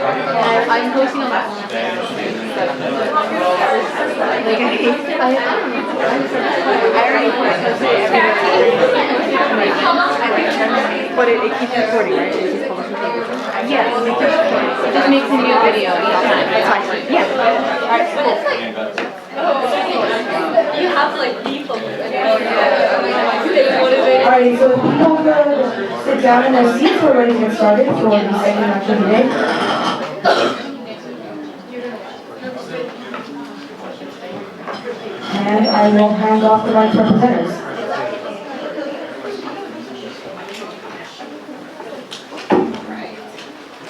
And I'm posting on my phone. Like, I don't know. I already posted everything. But it keeps recording, right? It keeps publishing papers. Yes, it keeps recording. It just makes a new video each time. That's fine. Yeah. Alright, cool. You have to like be focused. Alright, so people could sit down in their seats. We're ready to get started for the second lecture today. And I will hand off the mic to our presenters.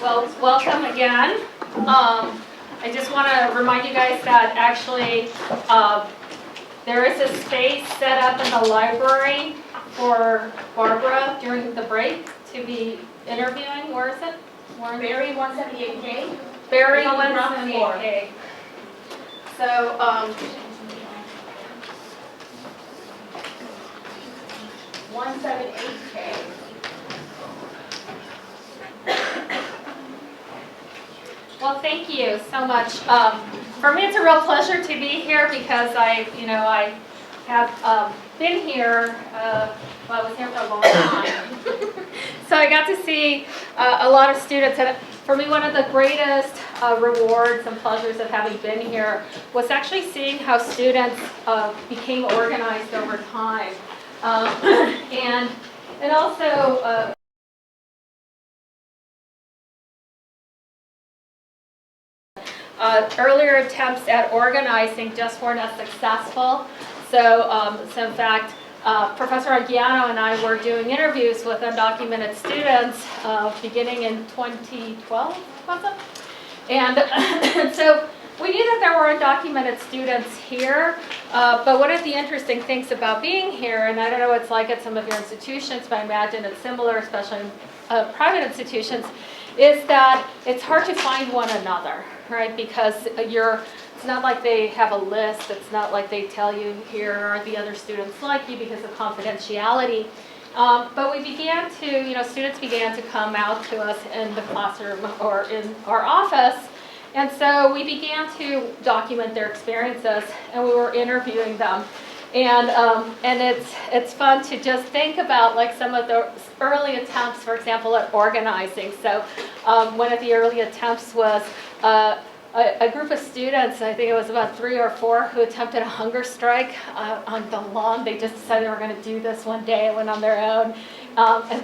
Well, welcome again. I just want to remind you guys that actually there is a space set up in the library for Barbara during the break to be interviewing. Where is it? Barry 178K. Barry 178K. So, 178K. well, thank you so much. For me, it's a real pleasure to be here because I have been here. Well, I was here for a long time, so I got to see a lot of students. And for me, one of the greatest rewards and pleasures of having been here was actually seeing how students became organized over time, and also. Earlier attempts at organizing just weren't as successful. So in fact, Professor Aguiano and I were doing interviews with undocumented students beginning in 2012, was it? And so we knew that there were undocumented students here, but one of the interesting things about being here, and I don't know what it's like at some of your institutions, but I imagine it's similar, especially in private institutions, is that it's hard to find one another, right? Because it's not like they have a list. It's not like they tell you here are the other students like you because of confidentiality. But we began to, students began to come out to us in the classroom or in our office. And so we began to document their experiences, and we were interviewing them. And it's fun to just think about like some of the early attempts, for example, at organizing. So one of the early attempts was a group of students, I think it was about 3 or 4, who attempted a hunger strike on the lawn. They just decided they were going to do this one day and went on their own. And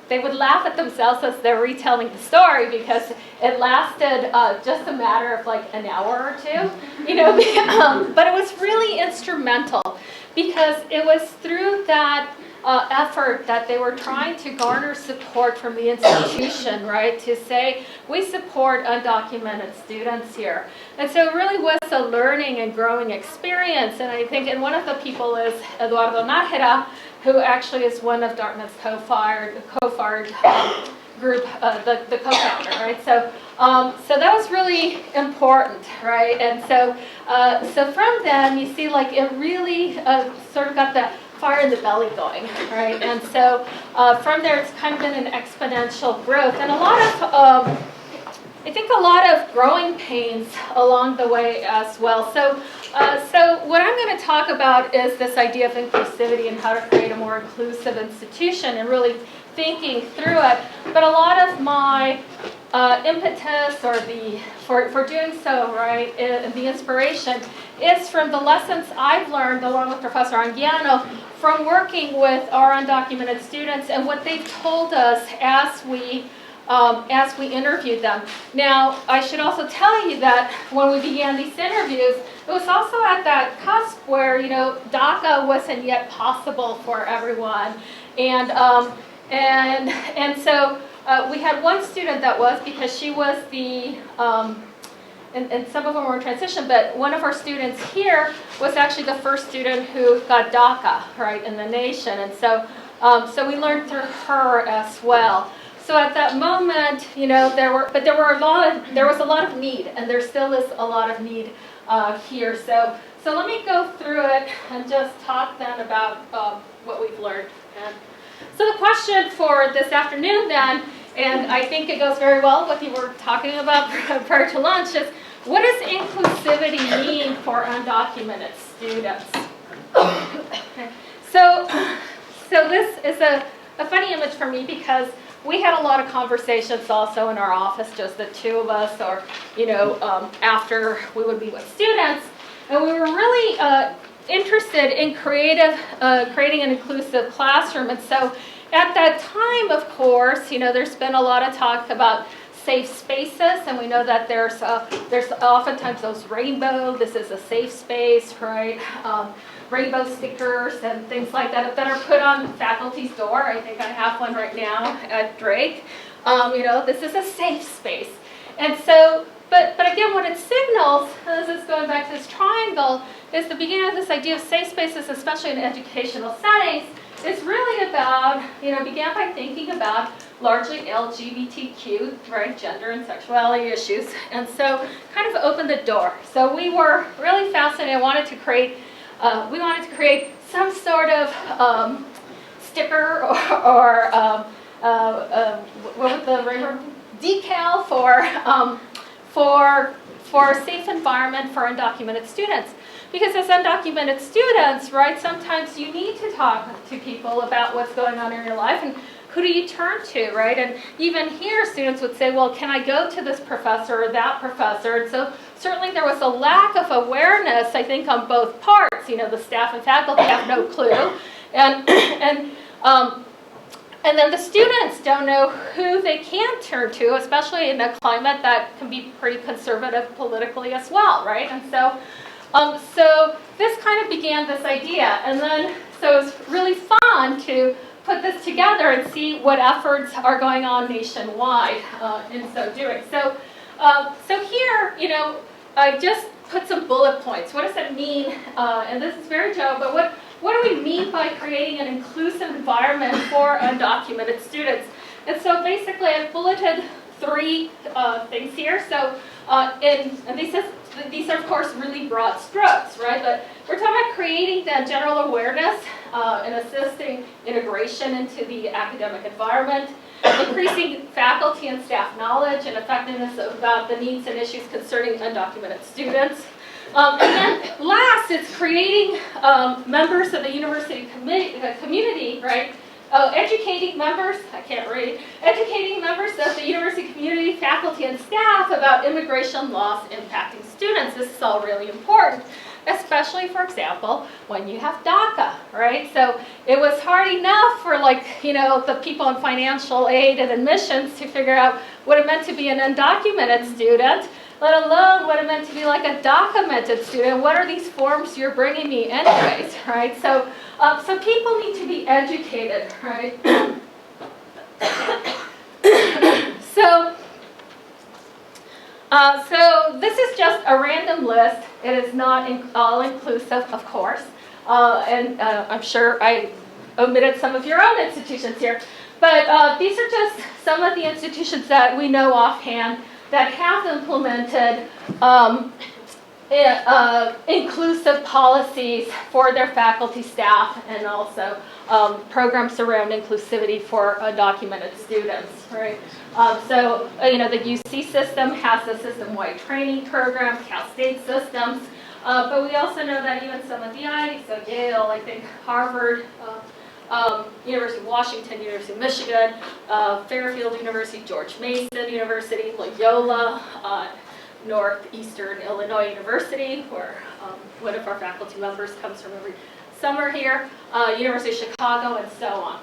they would laugh at themselves as they're retelling the story because it lasted just a matter of like an hour or 2, but it was really instrumental because it was through that effort that they were trying to garner support from the institution, right, to say, we support undocumented students here. And so it really was a learning and growing experience. And I think, and one of the people is Eduardo Nájera, who actually is one of Dartmouth's co-fired group, the co-founder, right? So that was really important, right? And so from then, you see, like, it really sort of got the fire in the belly going, right? And so from there, it's kind of been an exponential growth, and a lot of, I think, a lot of growing pains along the way as well. So what I'm going to talk about is this idea of inclusivity and how to create a more inclusive institution and really thinking through it. But a lot of my impetus or for doing so, right, and the inspiration is from the lessons I've learned along with Professor Anguiano from working with our undocumented students and what they've told us as we interviewed them. Now, I should also tell you that when we began these interviews, it was also at that cusp where, DACA wasn't yet possible for everyone. And so we had one student that was, because she was the, and some of them were in transition, but one of our students here was actually the first student who got DACA, right, in the nation. And so we learned through her as well. So at that moment, there was a lot of need, and there still is a lot of need here. So let me go through it and just talk then about what we've learned. And so the question for this afternoon then and I think it goes very well with what you were talking about prior to lunch, is what does inclusivity mean for undocumented students? Okay. So this is a funny image for me because we had a lot of conversations also in our office, just the two of us, or after we would be with students, and we were really interested in creating an inclusive classroom. And so at that time, of course, there's been a lot of talk about safe spaces, and we know that there's oftentimes those rainbow, this is a safe space, right? Rainbow stickers and things like that are put on faculty's door. I think I have one right now at Drake. This is a safe space. And so, but again, what it signals, and this is going back to this triangle, is the beginning of this idea of safe spaces, especially in educational settings, is really about, began by thinking about largely LGBTQ, right, gender and sexuality issues, and so kind of opened the door. So we were really fascinated. We wanted to create some sort of sticker or what was the right decal for a safe environment for undocumented students. Because as undocumented students, right, sometimes you need to talk to people about what's going on in your life and who do you turn to, right? And even here, students would say, well, can I go to this professor or that professor? And so certainly there was a lack of awareness, I think, on both parts. The staff and faculty have no clue. And then the students don't know who they can turn to, especially in a climate that can be pretty conservative politically as well, right? And so this kind of began this idea, and then so it was really fun to put this together and see what efforts are going on nationwide in so doing. So here, I just put some bullet points. What does it mean? And this is very general, but what do we mean by creating an inclusive environment for undocumented students? And so basically, I've bulleted 3 things here. So and these are, of course, really broad strokes, right? But we're talking about creating that general awareness and assisting integration into the academic environment, increasing faculty and staff knowledge and effectiveness about the needs and issues concerning undocumented students. And then last, it's creating members of the university community, right? Educating members, educating members of the university community, faculty, and staff about immigration laws impacting students. This is all really important, especially, for example, when you have DACA, right? So it was hard enough for, the people in financial aid and admissions to figure out what it meant to be an undocumented student, let alone what it meant to be like a documented student. What are these forms you're bringing me anyways, right? So people need to be educated, right? So this is just a random list. It is not all-inclusive, of course. And I'm sure I omitted some of your own institutions here. But these are just some of the institutions that we know offhand that have implemented inclusive policies for their faculty, staff, and also programs around inclusivity for undocumented students, right? The UC system has a system-wide training program, Cal State systems, but we also know that even some of the Ivies, so Yale, I think Harvard, University of Washington, University of Michigan, Fairfield University, George Mason University, Loyola, Northeastern Illinois University, where one of our faculty members comes from every summer here, University of Chicago, and so on.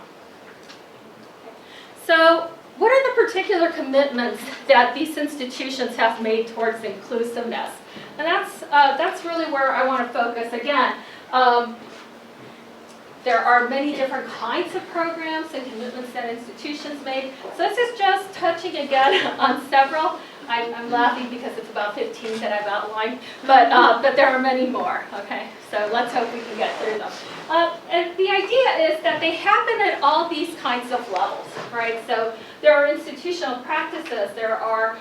So what are the particular commitments that these institutions have made towards inclusiveness? And that's really where I want to focus again. There are many different kinds of programs and commitments that institutions made. So this is just touching again on several. I'm laughing because it's about 15 that I've outlined, but there are many more, okay? So let's hope we can get through them. And the idea is that they happen at all these kinds of levels, right? So there are institutional practices, there are,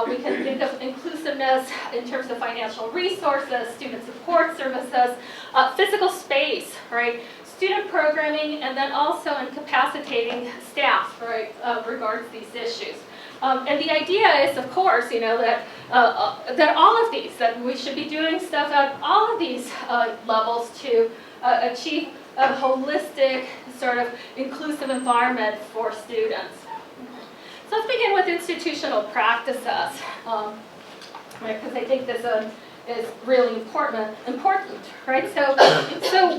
we can think of inclusiveness in terms of financial resources, student support services, physical space, right? student programming, and then also incapacitating staff, right, regards these issues. And the idea is, of course, that that all of these, that we should be doing stuff at all of these levels to achieve a holistic, sort of inclusive environment for students. So let's begin with institutional practices, because I think this is really important, right? So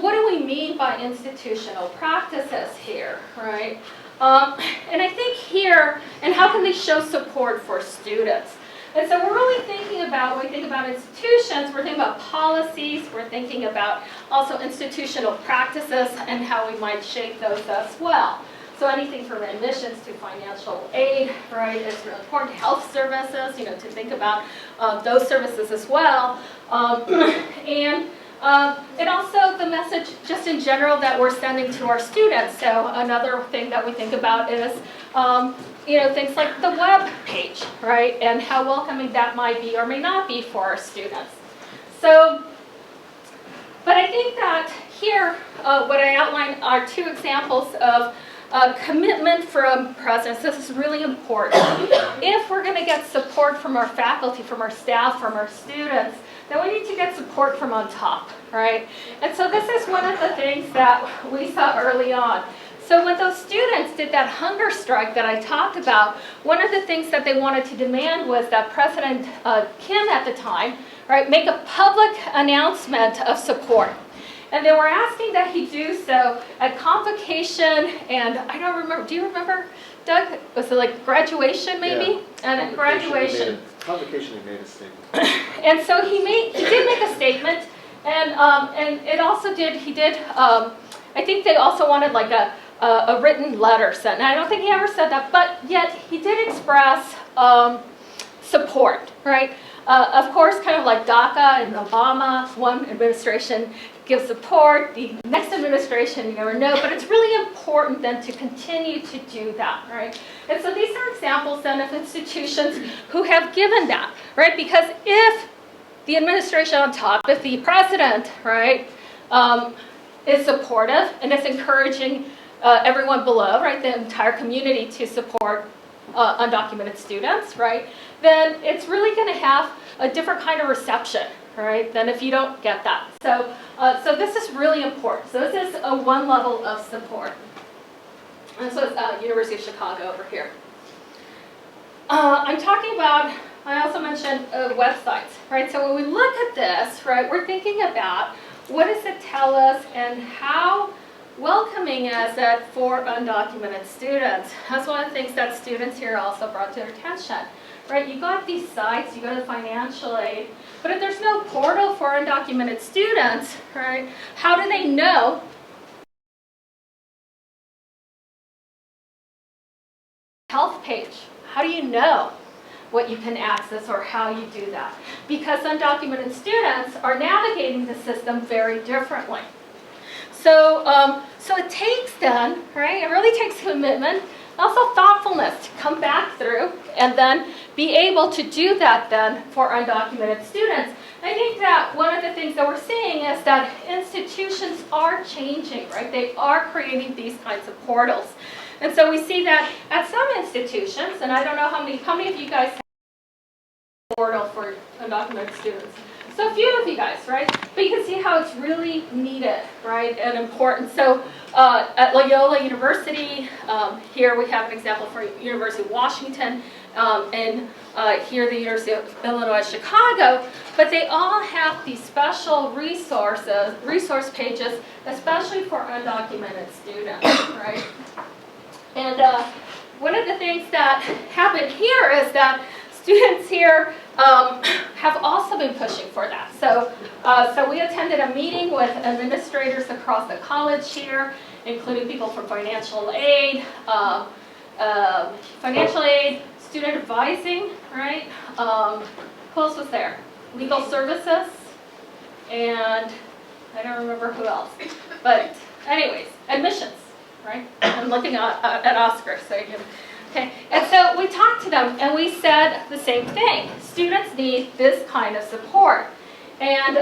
what do we mean by institutional practices here, right? And I think here, and how can they show support for students? And so we're really thinking about, when we think about institutions, we're thinking about policies, we're thinking about also institutional practices and how we might shape those as well. So anything from admissions to financial aid, right, is really important. Health services, to think about those services as well. And also the message just in general that we're sending to our students. So another thing that we think about is, things like the web page, right, and how welcoming that might be or may not be for our students. So, but I think that here, what I outlined are two examples of commitment from presidents. This is really important. If we're going to get support from our faculty, from our staff, from our students, then we need to get support from on top, right? And so this is one of the things that we saw early on. So when those students did that hunger strike that I talked about, one of the things that they wanted to demand was that President Kim at the time, right, make a public announcement of support. And they were asking that he do so at convocation, and I don't remember, do you remember, Doug? Was it like graduation maybe? Yeah. And at graduation. Convocation, he made a statement. And so he did make a statement, and it also did, I think they also wanted like a written letter sent. And I don't think he ever said that, but yet he did express support, right? Of course, kind of like DACA and Obama, one administration gives support, the next administration, you never know, but it's really important then to continue to do that, right? And so these are examples then of institutions who have given that, right? Because if the administration on top, if the president, right, is supportive and is encouraging everyone below, right, the entire community to support undocumented students, right, then it's really going to have a different kind of reception, right, than if you don't get that. So, so this is really important. So this is one level of support. And so it's University of Chicago over here. I'm talking about, I also mentioned websites, right? So when we look at this, right, we're thinking about what does it tell us and how welcoming is it for undocumented students? That's one of the things that students here also brought to their attention, right? You got these sites, you go to financial aid, but if there's no portal for undocumented students, right, how do they know health page? How do you know what you can access or how you do that? Because undocumented students are navigating the system very differently. So, so it takes then, right, it really takes commitment, also thoughtfulness to come back through and then be able to do that then for undocumented students. I think that one of the things that we're seeing is that institutions are changing, right? They are creating these kinds of portals. And so we see that at some institutions, and I don't know how many of you guys have a portal for undocumented students. So a few of you guys, right? But you can see how it's really needed, right, and important. So at Loyola University, here we have an example for University of Washington, and here the University of Illinois Chicago. But they all have these special resource pages, especially for undocumented students, right? And one of the things that happened here is that students here have also been pushing for that. So, so we attended a meeting with administrators across the college here, including people from financial aid, student advising, right? Who else was there? Legal services, and I don't remember who else. But anyways, admissions, right? I'm looking at Oscar, so you can. Okay, and so we talked to them and we said the same thing. Students need this kind of support. And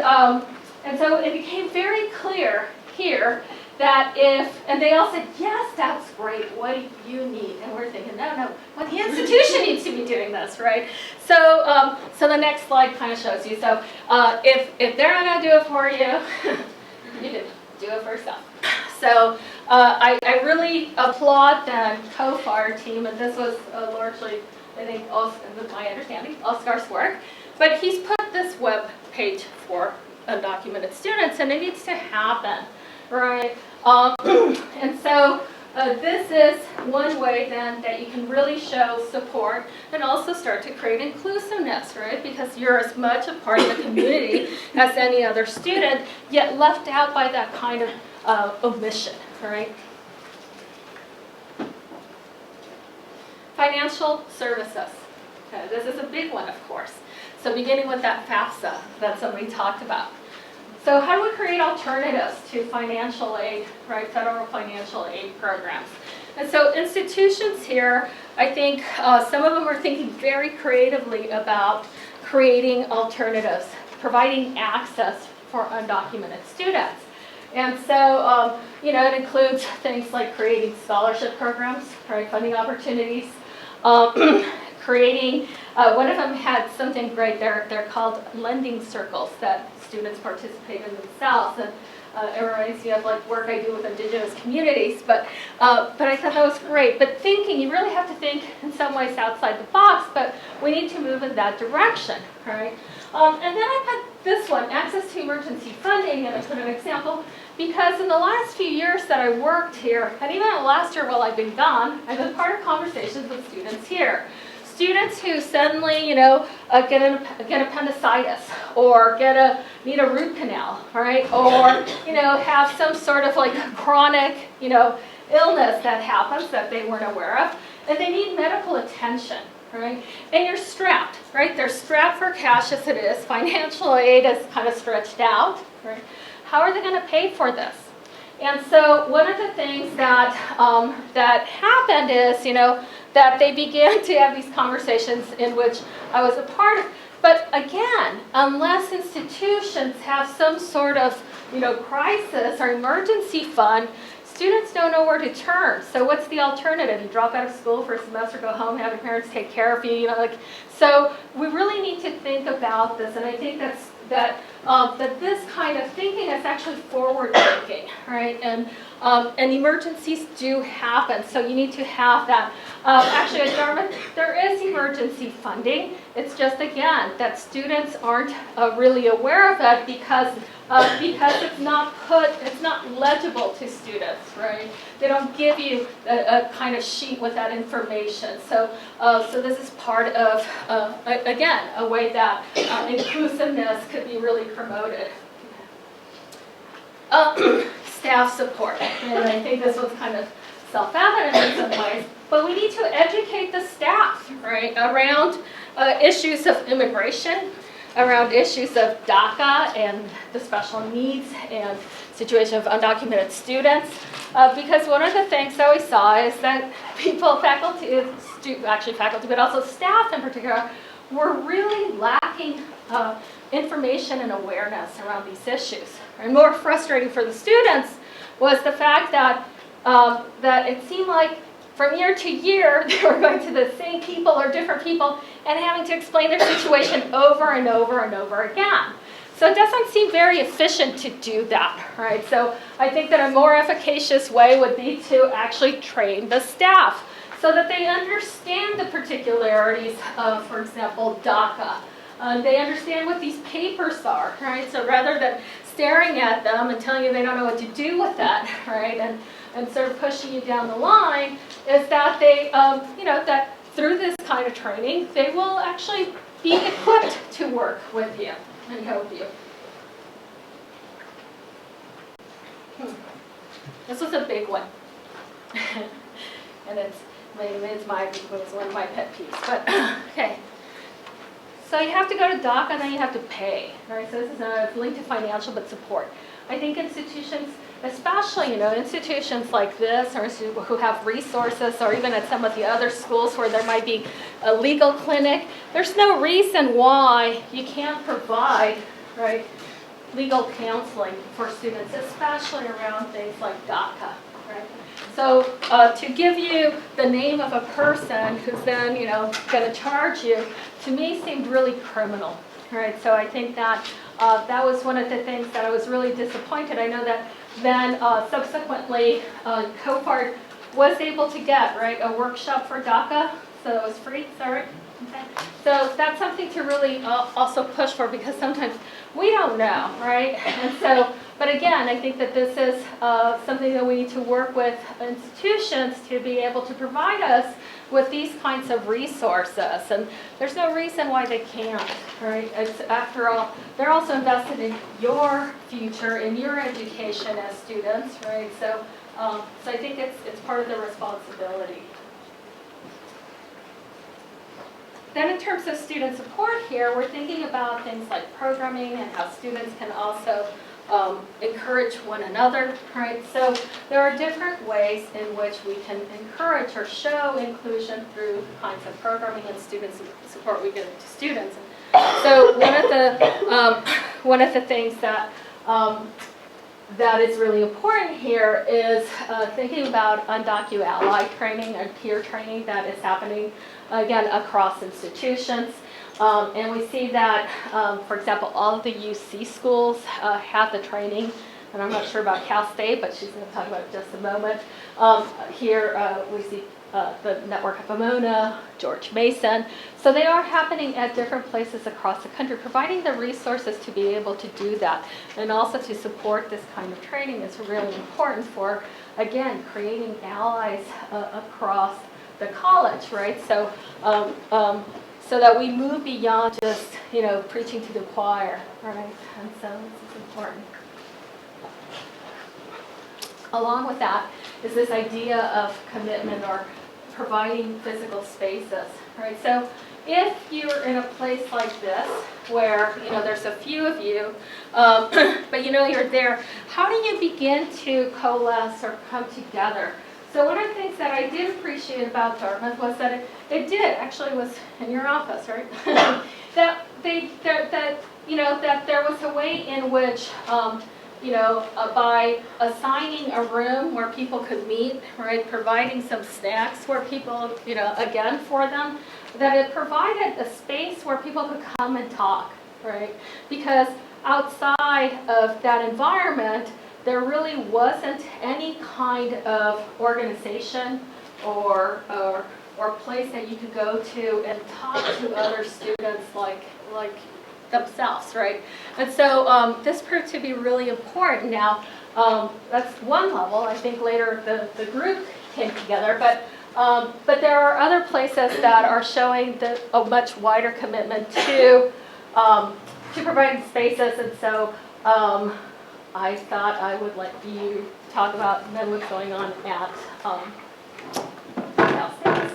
so it became very clear here that if, and they all said, yes, that's great, what do you need? And we're thinking, no, well, the institution needs to be doing this, right? So, so the next slide kind of shows you. So if they're not going to do it for you, you do it for yourself. So I really applaud the CAIR team, and this was largely, I think, with my understanding, Oscar's work. But he's put this web page for undocumented students, and it needs to happen, right? And so this is one way then that you can really show support and also start to create inclusiveness, right? Because you're as much a part of the community as any other student, yet left out by that kind of omission, right? Financial services. Okay, this is a big one, of course. So beginning with that FAFSA that somebody talked about. So how do we create alternatives to financial aid, right, federal financial aid programs? And so institutions here, I think some of them are thinking very creatively about creating alternatives, providing access for undocumented students. And so, you know, it includes things like creating scholarship programs, right, funding opportunities, creating, one of them had something great, they're called lending circles that students participate in themselves, and it reminds me of like work I do with indigenous communities, but I thought that was great. But thinking, you really have to think in some ways outside the box, but we need to move in that direction, right? And then I put this one, access to emergency funding, and I put an example, because in the last few years that I worked here, and even last year while I've been gone, I've been part of conversations with students here. Students who suddenly, you know, get appendicitis, or need a root canal, right? Or, you know, have some sort of like chronic, you know, illness that happens that they weren't aware of, and they need medical attention, right? And you're strapped, right? They're strapped for cash as it is. Financial aid is kind of stretched out, right? How are they going to pay for this? And so one of the things that that happened is, you know, that they began to have these conversations in which I was a part of. But again, unless institutions have some sort of, you know, crisis or emergency fund, students don't know where to turn. So what's the alternative? You drop out of school for a semester, go home, have your parents take care of you, you know, like. So we really need to think about this, and I think that this kind of thinking is actually forward thinking, right? And emergencies do happen, so you need to have that. Actually, at Dartmouth, there is emergency funding. It's just, again, that students aren't really aware of it because it's not legible to students, right? They don't give you a kind of sheet with that information. So this is part of, again, a way that inclusiveness could be really promoted. Staff support, and I think this was kind of self-evident in some ways, but we need to educate the staff, right, around issues of immigration, around issues of DACA and the special needs and situation of undocumented students, because one of the things that we saw is that faculty, but also staff in particular, were really lacking information and awareness around these issues. And more frustrating for the students was the fact that that it seemed like from year to year they were going to the same people or different people and having to explain their situation over and over and over again. So it doesn't seem very efficient to do that, right? So I think that a more efficacious way would be to actually train the staff so that they understand the particularities of, for example, DACA. They understand what these papers are, right? So rather than staring at them and telling you they don't know what to do with that, right? And sort of pushing you down the line, is that they, you know, that through this kind of training, they will actually be equipped to work with you and help you. This was a big one. And it's one of my pet peeves, but okay. So you have to go to DACA and then you have to pay, right? So this is not linked to financial, but support. I think institutions, especially, you know, institutions like this, or who have resources, or even at some of the other schools where there might be a legal clinic, there's no reason why you can't provide, right, legal counseling for students, especially around things like DACA, right? So to give you the name of a person who's then, going to charge you, to me seemed really criminal, right? So I think that that was one of the things that I was really disappointed. I know that then subsequently COPARD was able to get, right, a workshop for DACA, so it was free, is that right? Okay. So that's something to really also push for, because sometimes we don't know, right? And so, but again, I think that this is something that we need to work with institutions to be able to provide us with these kinds of resources. And there's no reason why they can't, right? It's, after all, they're also invested in your future, in your education as students, right? So, so I think it's part of the responsibility. Then in terms of student support here, we're thinking about things like programming and how students can also encourage one another, right? So there are different ways in which we can encourage or show inclusion through the kinds of programming and student support we give to students. So one of the things that that is really important here is thinking about undocumented ally training and peer training that is happening, again, across institutions. And we see that, for example, all of the UC schools have the training, and I'm not sure about Cal State, but she's going to talk about it in just a moment. Here we see the Network of Pomona, George Mason. So they are happening at different places across the country, providing the resources to be able to do that. And also to support this kind of training is really important for, again, creating allies across the college, right? So, so that we move beyond just, preaching to the choir, right? And so this is important. Along with that is this idea of commitment or providing physical spaces, right? So if you're in a place like this where, there's a few of you, but you're there, how do you begin to coalesce or come together? So one of the things that I did appreciate about Dartmouth was that it did, actually was in your office, right? that there was a way in which, by assigning a room where people could meet, right, providing some snacks where people, again for them, that it provided a space where people could come and talk, right? Because outside of that environment, there really wasn't any kind of organization or place that you could go to and talk to other students like themselves, right? And so this proved to be really important. Now, that's one level. I think later the group came together, but there are other places that are showing a much wider commitment to providing spaces, and so I thought I would let you talk about then what's going on at Cal State.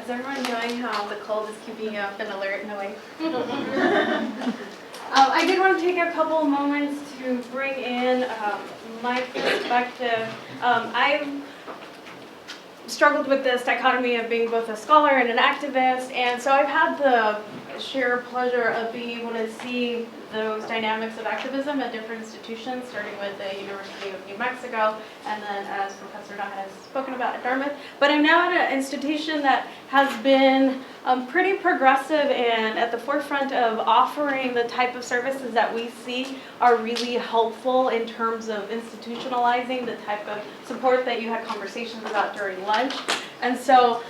Is everyone enjoying how the cold is keeping you up and alert and awake? I did want to take a couple moments to bring in my perspective. I've struggled with this dichotomy of being both a scholar and an activist, and so I've had the sheer pleasure of being able to see those dynamics of activism at different institutions, starting with the University of New Mexico, and then as Professor Donna has spoken about at Dartmouth. But I'm now at an institution that has been pretty progressive and at the forefront of offering the type of services that we see are really helpful in terms of institutionalizing the type of support that you had conversations about during lunch. And so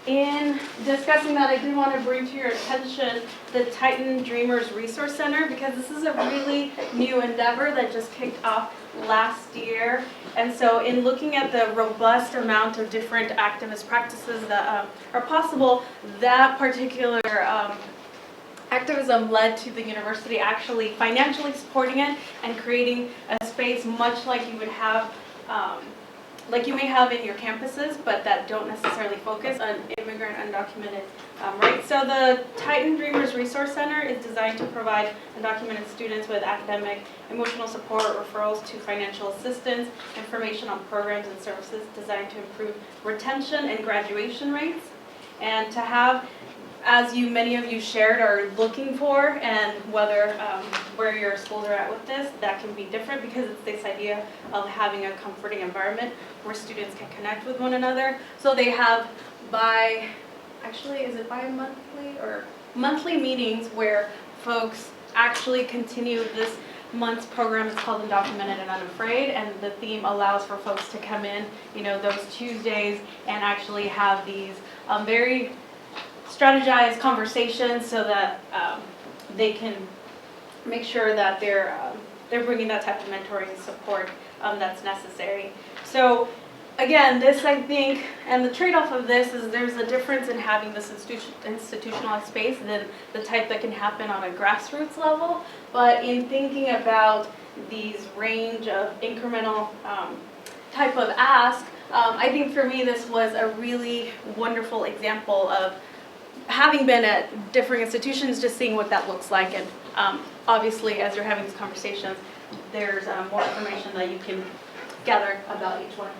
in discussing that, I did want to bring to your attention the Titan Dreamers Resource Center, because this is a really new endeavor that just kicked off last year. And so in looking at the robust amount of different activist practices that are possible, that particular activism led to the university actually financially supporting it and creating a space much like you would have like you may have in your campuses, but that don't necessarily focus on immigrant undocumented rights. So the Titan Dreamers Resource Center is designed to provide undocumented students with academic, emotional support, referrals to financial assistance, information on programs and services designed to improve retention and graduation rates, and to have as many of you shared, are looking for, and whether where your schools are at with this, that can be different because it's this idea of having a comforting environment where students can connect with one another. So they have is it bi-monthly or monthly meetings where folks actually continue this month's program. It's called Undocumented and Unafraid, and the theme allows for folks to come in, those Tuesdays and actually have these very strategized conversations so that they can make sure that they're bringing that type of mentoring and support that's necessary. So again, this I think, and the trade-off of this is there's a difference in having this institutionalized space than the type that can happen on a grassroots level. But in thinking about these range of incremental type of ask, I think for me this was a really wonderful example of having been at different institutions, just seeing what that looks like. And obviously, as you're having these conversations, there's more information that you can gather about each one.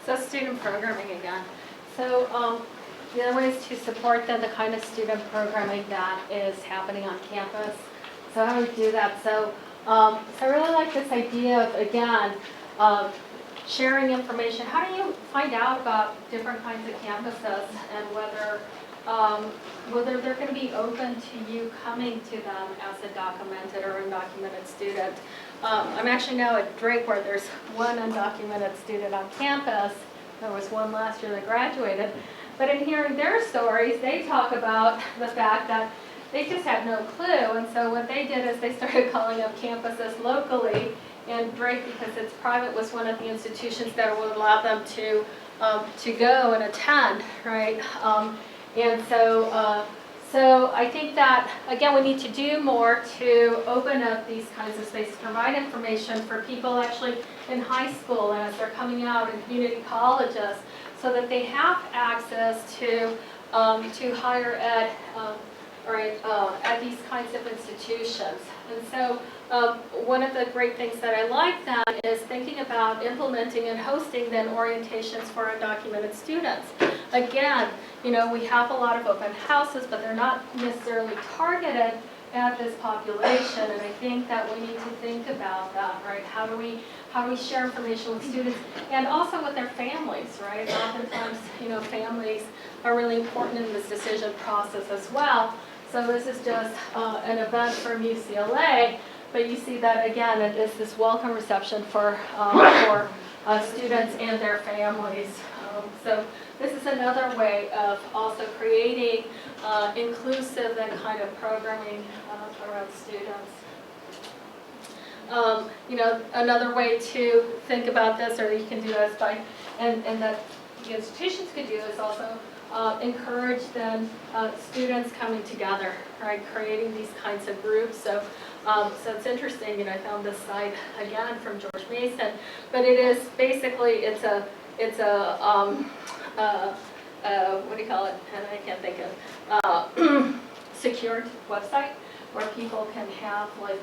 So student programming again. So the other ways to support the kind of student programming that is happening on campus. So how do we do that? So I really like this idea of, again, sharing information. How do you find out about different kinds of campuses and whether they're going to be open to you coming to them as a documented or undocumented student? I'm actually now at Drake where there's one undocumented student on campus. There was one last year that graduated. But in hearing their stories, they talk about the fact that they just had no clue. And so what they did is they started calling up campuses locally. And Drake, because it's private, was one of the institutions that would allow them to go and attend, right? And so I think that, again, we need to do more to open up these kinds of spaces, provide information for people actually in high school and as they're coming out in community colleges so that they have access to higher ed at these kinds of institutions. And so one of the great things that I like then is thinking about implementing and hosting then orientations for undocumented students. Again, we have a lot of open houses, but they're not necessarily targeted at this population, and I think that we need to think about that, right? How do we share information with students and also with their families, right? Oftentimes, families are really important in this decision process as well. So this is just an event from UCLA, but you see that again, it is this welcome reception for students and their families. So this is another way of also creating inclusive and kind of programming around students. Another way to think about this, or you can do this by, and that the institutions could do is also encourage then students coming together, right? Creating these kinds of groups. So it's interesting, I found this site again from George Mason, but it is basically, it's a what do you call it? And I can't think of, secured website where people can have like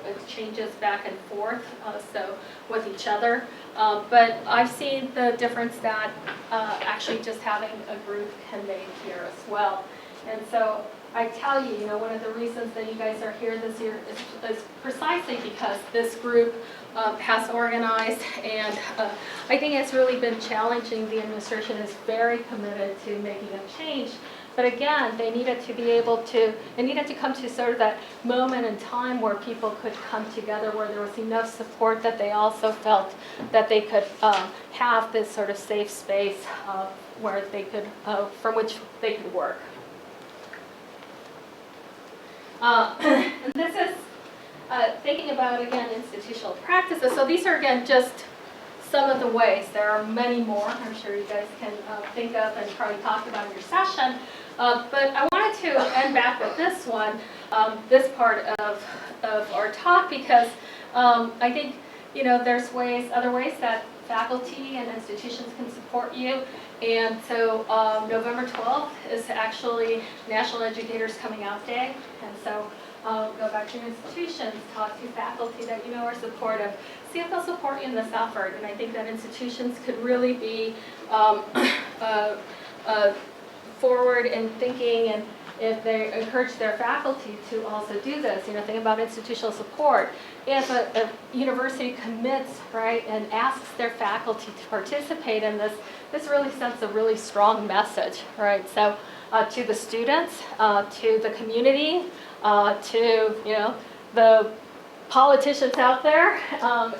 exchanges back and forth, so with each other. But I've seen the difference that actually just having a group can make here as well. And so I tell you, one of the reasons that you guys are here this year is precisely because this group has organized, and I think it's really been challenging. The administration is very committed to making a change. But again, they needed to come to sort of that moment in time where people could come together, where there was enough support that they also felt that they could have this sort of safe space where they could, from which they could work. And this is thinking about, again, institutional practices. So these are, again, just some of the ways. There are many more I'm sure you guys can think of and probably talk about in your session. But I wanted to end back with this one, this part of our talk, because I think, there's other ways that faculty and institutions can support you. And so November 12th is actually National Educators Coming Out Day. And so Go back to your institutions, talk to faculty that you know are supportive. See if they'll support you in this effort. And I think that institutions could really be forward in thinking, and if they encourage their faculty to also do this, think about institutional support. If a university commits, right, and asks their faculty to participate in this, this really sends a really strong message, right? So to the students, to the community, to the politicians out there,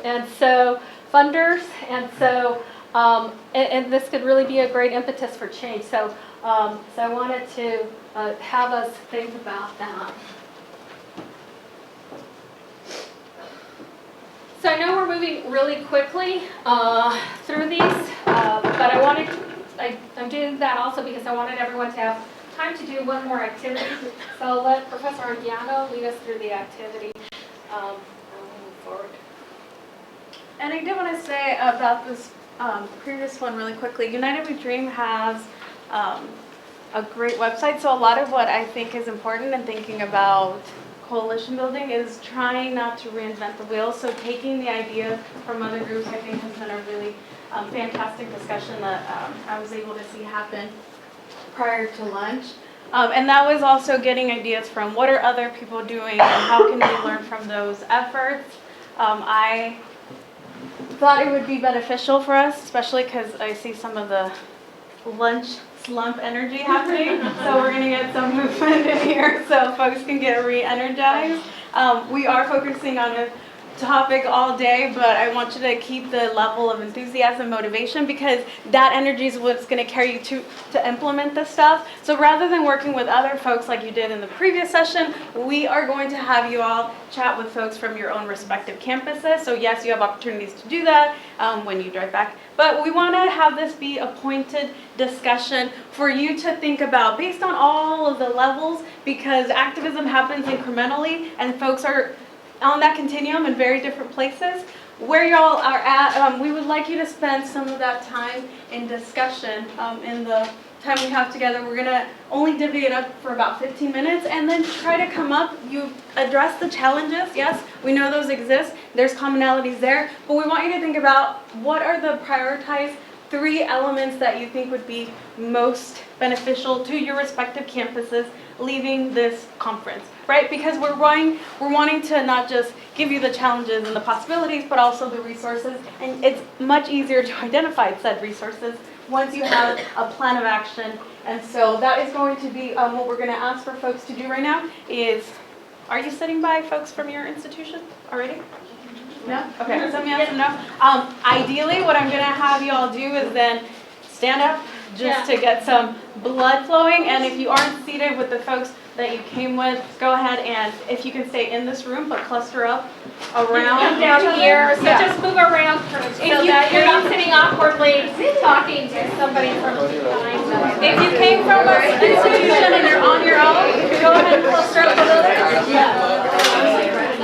and so funders, and so and this could really be a great impetus for change. So I wanted to have us think about that. So I know we're moving really quickly through these, but I'm doing that also because I wanted everyone to have time to do one more activity. So I'll let Professor Argiano lead us through the activity. I'll move forward. And I did want to say about this previous one really quickly. United We Dream has a great website. So a lot of what I think is important in thinking about coalition building is trying not to reinvent the wheel. So taking the ideas from other groups, I think, has been a really fantastic discussion that I was able to see happen prior to lunch. And that was also getting ideas from what are other people doing and how can we learn from those efforts. I thought it would be beneficial for us, especially because I see some of the lunch slump energy happening. So we're going to get some movement in here so folks can get re-energized. We are focusing on a topic all day, but I want you to keep the level of enthusiasm, motivation, because that energy is what's going to carry you to implement this stuff. So rather than working with other folks like you did in the previous session, we are going to have you all chat with folks from your own respective campuses. So yes, you have opportunities to do that when you drive back, but we want to have this be a pointed discussion for you to think about based on all of the levels, because activism happens incrementally and folks are on that continuum in very different places. Where y'all are at, we would like you to spend some of that time in discussion in the time we have together. We're going to only divvy it up for about 15 minutes and then try to come up. You address the challenges. Yes, we know those exist. There's commonalities there. But we want you to think about what are the prioritized 3 elements that you think would be most beneficial to your respective campuses leaving this conference, right? Because we're wanting to not just give you the challenges and the possibilities, but also the resources. And it's much easier to identify said resources once you have a plan of action. And so that is going to be what we're going to ask for folks to do right now is, are you sitting by folks from your institution already? No? Okay, some yes and no. Ideally, what I'm going to have you all do is then stand up just to get some blood flowing. And if you aren't seated with the folks that you came with, go ahead and if you can stay in this room, but cluster up around down here. So just move around so that you're not sitting awkwardly talking to somebody from behind them. If you came from an institution and you're on your own, go ahead and cluster up a little bit.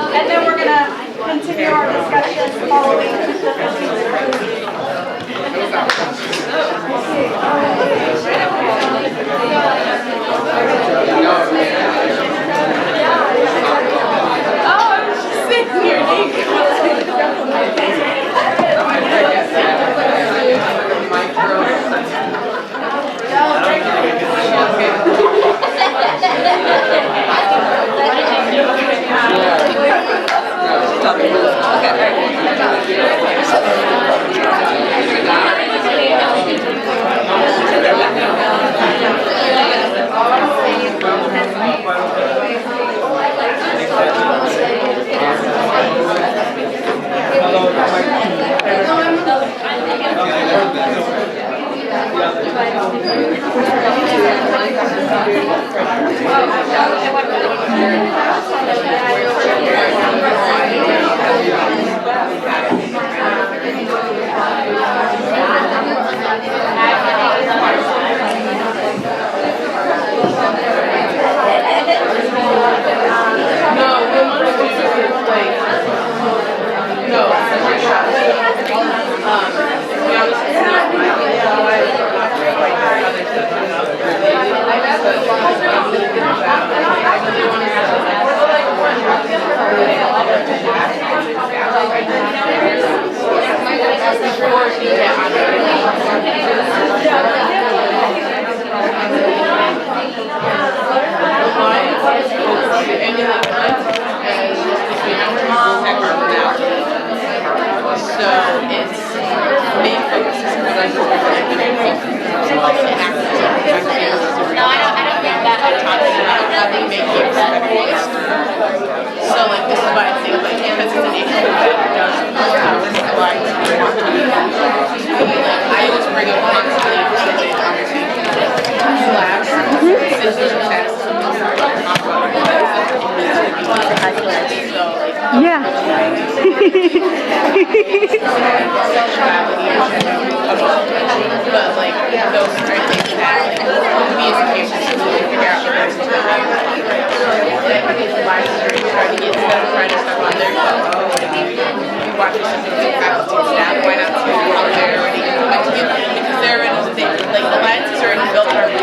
And then we're going to continue our discussion following But I think like because it's an issue that does powers the lives of people, I always bring up constantly something to class. Since there's a chance to talk about it. So like Yeah. but like those are things that like we as patients really figure out the best to that the lives are trying to get instead of trying to stuff on their we watch something like faculty and staff, why not to how they're already like to get because they're already like the alliance is already built already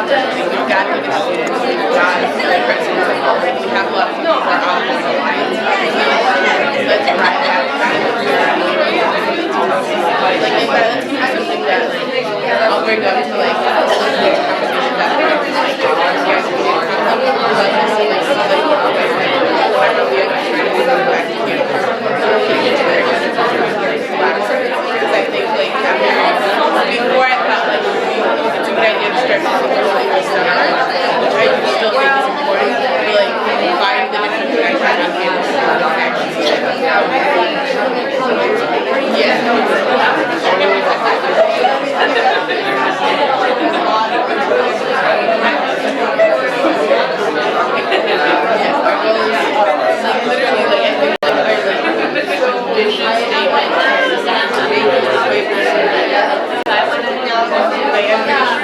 we've got the students, we've got the principals involved, we have a lot of people who are on the alliance. Let's ride that. Like if that's something that like I'll bring up to like conversation that like because I think like before I felt like it's a good idea to start something like this which I still think is important but like find the different guys on campus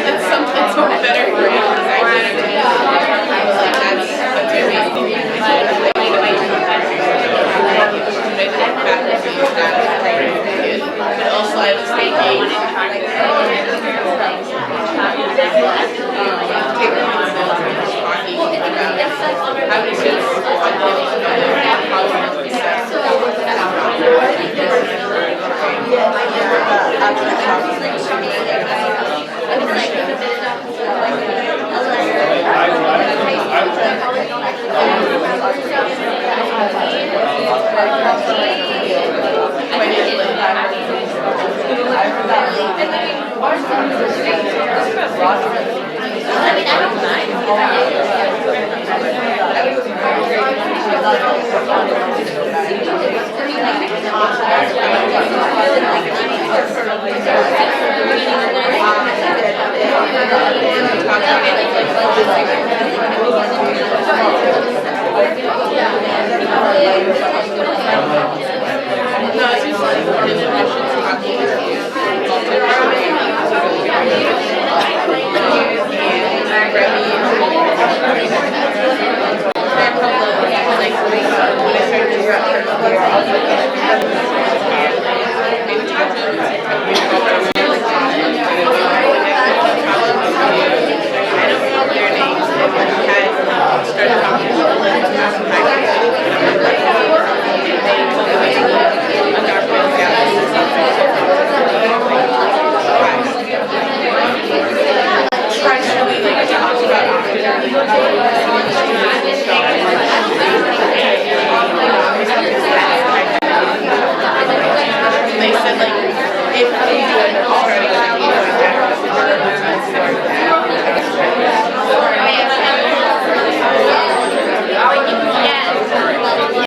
it's something better for me because I did it. Like that's but also I was thinking how to kids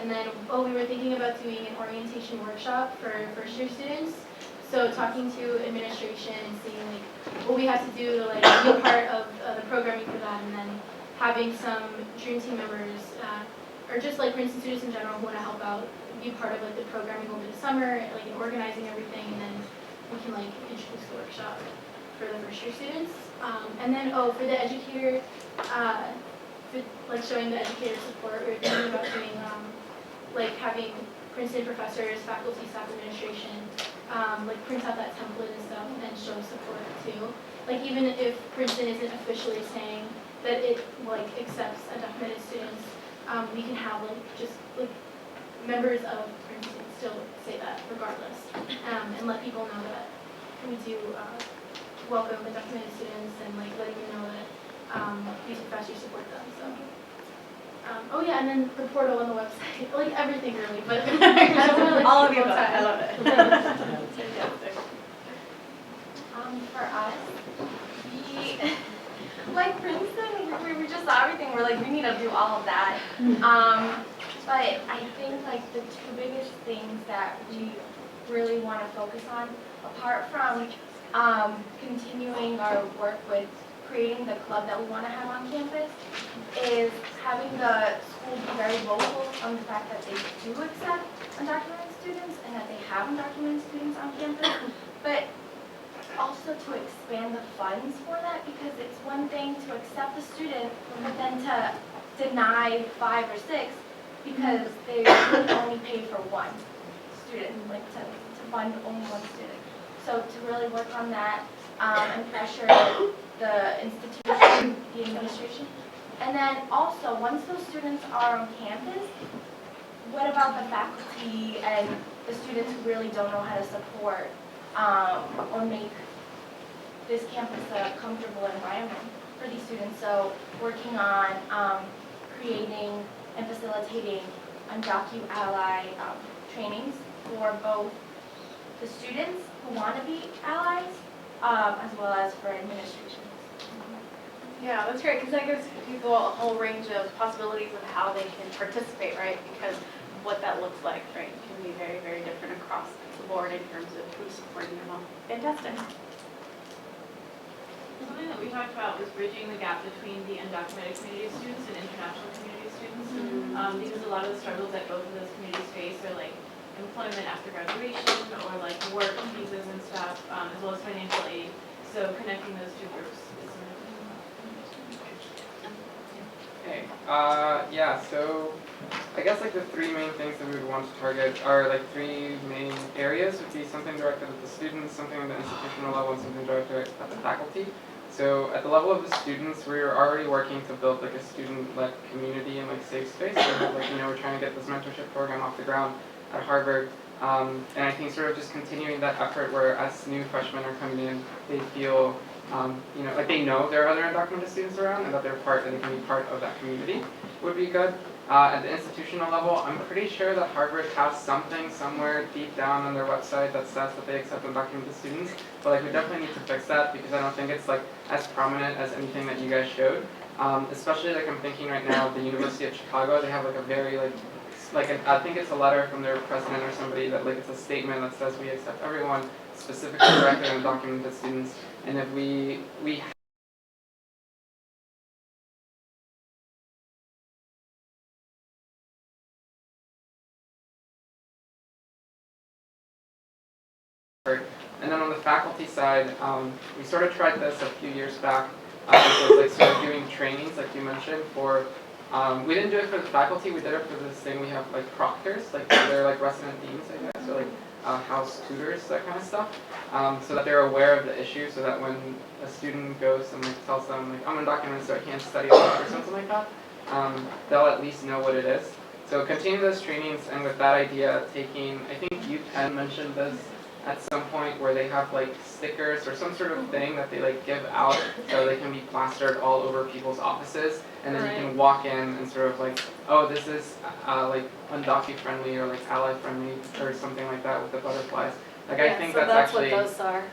And then, we were thinking about doing an orientation workshop for first year students. So talking to administration and seeing like what we have to do to like be a part of the programming for that, and then having some dream team members or just like Princeton students in general who want to help out, be part of like the programming over the summer, like in organizing everything, and then we can like introduce the workshop for the first year students. And then for the educator, like showing the educator support, we were thinking about doing like having Princeton professors, faculty, staff, administration, like print out that template and stuff and show support too. Like even if Princeton isn't officially saying that it like accepts undocumented students, we can have like just like members of Princeton still say that regardless, and let people know that we do welcome undocumented students and like letting them know that these professors support them. So. Oh yeah, and then the portal on the website, like everything really, but I don't want to like All of you, all I time. love it. For us, like Princeton, we just saw everything. We're like, we need to do all of that. But I think like the two biggest things that we really want to focus on, apart from continuing our work with creating the club that we want to have on campus, is having the school be very vocal on the fact that they do accept undocumented students and that they have undocumented students on campus, but also to expand the funds for that, because it's one thing to accept a student, but then to deny 5 or 6 because they really only pay for one student, like to fund only one student. So to really work on that and pressure the institution, the administration. And then also, once those students are on campus, what about the faculty and the students who really don't know how to support or make this campus a comfortable environment for these students? So working on creating and facilitating undocu-ally trainings for both the students who want to be allies, as well as for administration. Yeah, that's great, because that gives people a whole range of possibilities of how they can participate, right? Because what that looks like, right, can be very, very different across the board in terms of who's supporting them all. Fantastic. Something that we talked about was bridging the gap between the undocumented community of students and international community students, because a lot of the struggles that both of those communities face are like employment after graduation or like work visas and stuff, as well as financial aid. So connecting those two groups is Okay. Yeah, so I guess like the 3 main things that we would want to target are like 3 main areas. Would be something directed at the students, something at the institutional level, and something directed at the faculty. So at the level of the students, we're already working to build like a student-led community and like safe space. So like, you know, we're trying to get this mentorship program off the ground at Harvard. And I think sort of just continuing that effort where as new freshmen are coming in, they feel, you know, like they know there are other undocumented students around and that they're and they can be part of that community would be good. At the institutional level, I'm pretty sure that Harvard has something somewhere deep down on their website that says that they accept undocumented students, but like we definitely need to fix that because I don't think it's like as prominent as anything that you guys showed. Especially like I'm thinking right now, the University of Chicago, they have like a very I think it's a letter from their president or somebody that like it's a statement that says we accept everyone, specifically directed and undocumented students, and if we And then on the faculty side, we sort of tried this a few years back. It was like sort of doing trainings, like you mentioned, for. We didn't do it for the faculty. We did it for this thing. We have like proctors, like they're like resident deans, I guess, or like house tutors, that kind of stuff, so that they're aware of the issue, so that when a student goes and like tells them like I'm undocumented, so I can't study or something like that, they'll at least know what it is. So continue those trainings, and with that idea, taking, I think UPenn mentioned this at some point where they have like stickers or some sort of thing that they like give out so they can be plastered all over people's offices, and then you can walk in and sort of like, oh, this is like undocu friendly or like ally friendly or something like that with the butterflies. Like I think so that's actually what those are.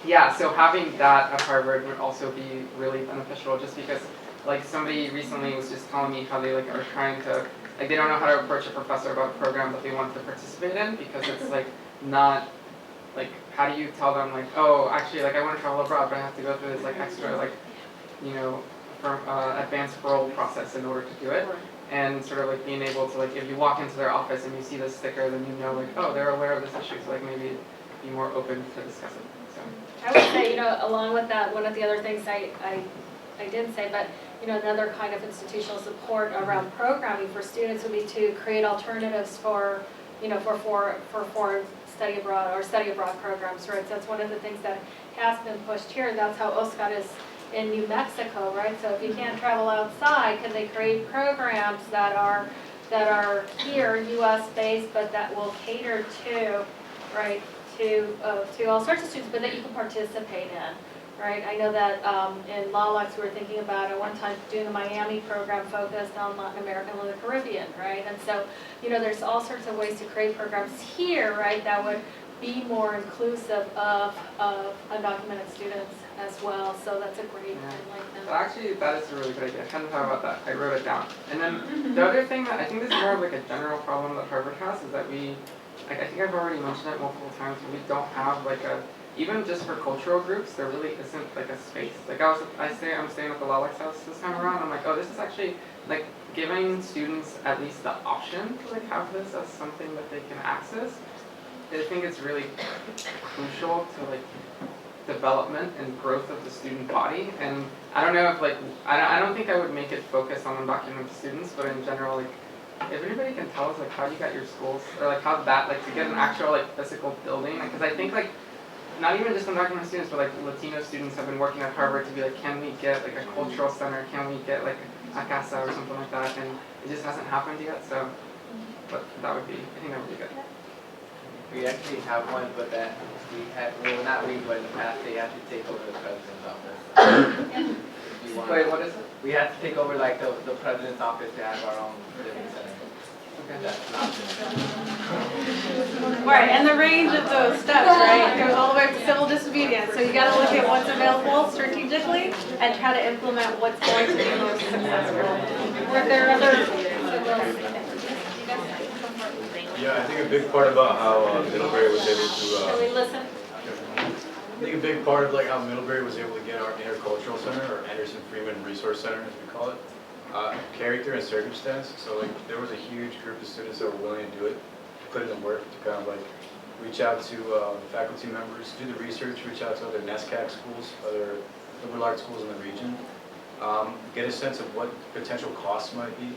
Yeah, so having that at Harvard would also be really beneficial, just because like somebody recently was just telling me how they like are trying to like they don't know how to approach a professor about a program that they want to participate in, because it's like not, like, how do you tell them like, oh, actually, like I want to travel abroad, but I have to go through this like extra, like, you know, advanced parole process in order to do it. And sort of like being able to, like, if you walk into their office and you see this sticker, then you know like, oh, they're aware of this issue, so like maybe be more open to discuss it. So I would say, you know, along with that, one of the other things I didn't say, but, you know, another kind of institutional support around programming for students would be to create alternatives for, you know, for foreign study abroad or study abroad programs, right? So that's one of the things that has been pushed here. That's how OSCOT is in New Mexico, right? So if you can't travel outside, can they create programs that are here, U.S. based, but that will cater to, right, to all sorts of students, but that you can participate in, right? I know that in LALAX we were thinking about at one time doing a Miami program focused on Latin America and the Caribbean, right? And so, you know, there's all sorts of ways to create programs here, right, that would be more inclusive of undocumented students as well. So that's a great But actually, that is a really good idea. I hadn't thought about that. I wrote it down. And then the other thing that I think this is more of like a general problem that Harvard has is that we, like, I think I've already mentioned it multiple times, but we don't have like a, even just for cultural groups, there really isn't like a space. Like I'm staying at the LALAX house this time around. I'm like, oh, this is actually like giving students at least the option to like have this as something that they can access. I think it's really crucial to like development and growth of the student body. And I don't know if like, I don't think I would make it focus on undocumented students, but in general, like, if anybody can tell us like how you got your schools, or like how that, like to get an actual like physical building, because I think like, not even just undocumented students, but like Latino students have been working at Harvard to be like, can we get like a cultural center, can we get like a casa or something like that, and it just hasn't happened yet, so, but that would be, I think that would be good. We actually have one, but that well, not we, but in the past they had to take over the president's office. Wait, what is it? We had to take over like the president's office to have our own living center. Okay. That's not Right, and the range of those steps, right, goes all the way up to civil disobedience. So you got to look at what's available strategically and try to implement what's going to be most successful. Were there other? Yeah, I think a big part about how Middlebury was able Can we to, listen? I think a big part of like how Middlebury was able to get our intercultural center, or Anderson Freeman Resource Center as we call it, character and circumstance. So like there was a huge group of students that were willing to do it, put in the work to kind of like reach out to faculty members, do the research, reach out to other NESCAC schools, other liberal arts schools in the region, get a sense of what potential costs might be,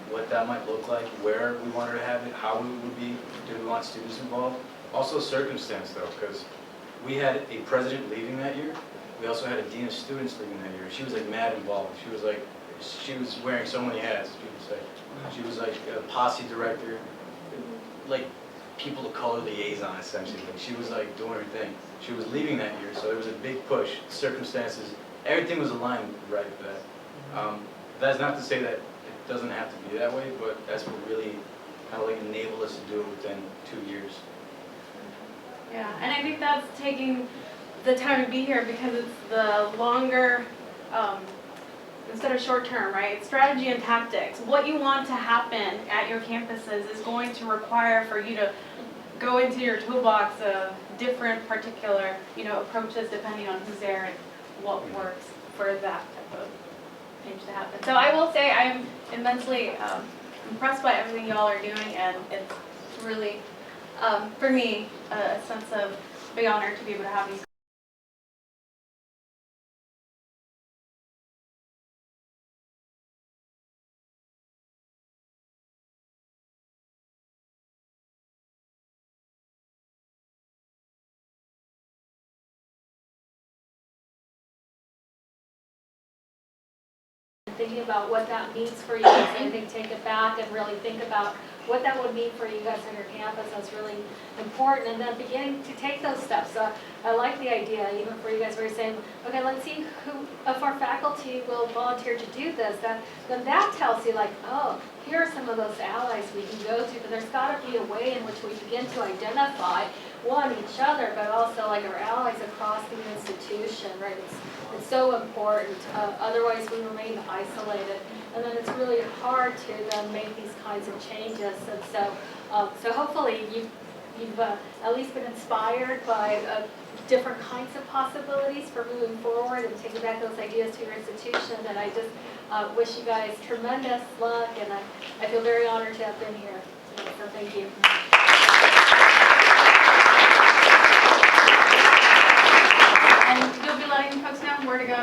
what that might look like, where we wanted to have it, how it would be, do we want students involved. Also circumstance though, because we had a president leaving that year. We also had a dean of students leaving that year. She was like mad involved. She was wearing so many hats, people say. She was like a posse director, like people of color liaison essentially. Like she was like doing her thing. She was leaving that year, so there was a big push. Circumstances, everything was aligned right for that. That's not to say that it doesn't have to be that way, but that's what really kind of like enabled us to do it within 2 years. Yeah, and I think that's taking the time to be here because it's the longer, instead of short term, right? Strategy and tactics. What you want to happen at your campuses is going to require for you to go into your toolbox of different particular, approaches depending on who's there and what works for that type of change to happen. So I will say I'm immensely impressed by everything y'all are doing, and it's really, for me, a sense of big honor to be able to have these. Thinking about what that means for you guys, I think take it back and really think about what that would mean for you guys on your campus. That's really important, and then beginning to take those steps. I like the idea, even for you guys, where you're saying, okay, let's see who of our faculty will volunteer to do this. Then that tells you like, oh, here are some of those allies we can go to, but there's got to be a way in which we begin to identify one, each other, but also like our allies across the institution, right? It's so important. Otherwise, we remain isolated, and then it's really hard to then make these kinds of changes. And so hopefully you've at least been inspired by different kinds of possibilities for moving forward and taking back those ideas to your institution. And I just wish you guys tremendous luck, and I feel very honored to have been here. So thank you. And you'll be letting folks know where to go.